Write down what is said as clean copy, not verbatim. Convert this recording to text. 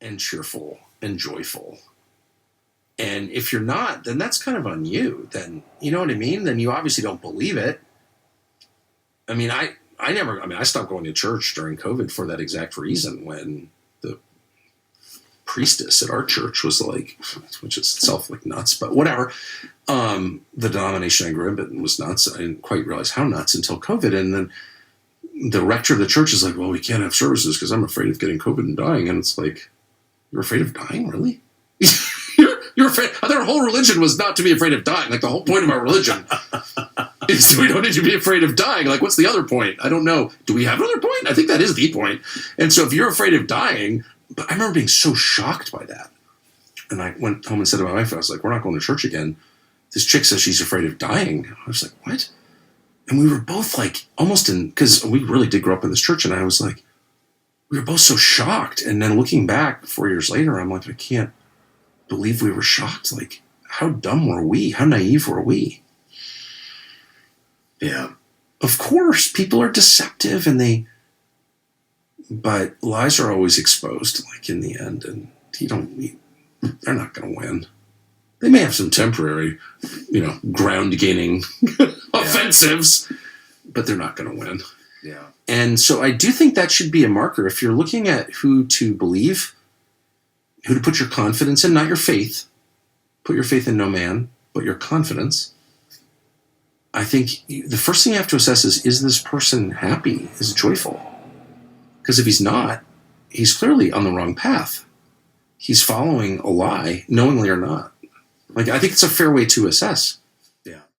and cheerful and joyful. And if you're not, then that's kind of on you. Then, you know what I mean? Then you obviously don't believe it. I mean, I stopped going to church during COVID for that exact reason, when the priestess at our church was like, which is itself like nuts, but whatever. The denomination I grew up in was nuts. I didn't quite realize how nuts until COVID. And then the rector of the church is like, well, we can't have services because I'm afraid of getting COVID and dying. And it's like, you're afraid of dying? Really? You're afraid? Their whole religion was not to be afraid of dying. Like, the whole point of our religion is we don't need to be afraid of dying. Like, what's the other point? I don't know. Do we have another point? I think that is the point. And so if you're afraid of dying, but I remember being so shocked by that. And I went home and said to my wife, I was like, we're not going to church again. This chick says she's afraid of dying. I was like, what? And we were both like almost because we really did grow up in this church. And I was like, we were both so shocked. And then looking back 4 years later, I'm like, I can't believe we were shocked. Like, how dumb were we? How naive were we? Yeah. Of course, people are deceptive but lies are always exposed, like, in the end, and they're not going to win. They may have some temporary, ground gaining offensives, but they're not going to win. Yeah. And so I do think that should be a marker. If you're looking at who to believe, who to put your confidence in, not your faith. Put your faith in no man, but your confidence. I think the first thing you have to assess is this person happy? Is it joyful? Because if he's not, he's clearly on the wrong path. He's following a lie, knowingly or not. Like, I think it's a fair way to assess.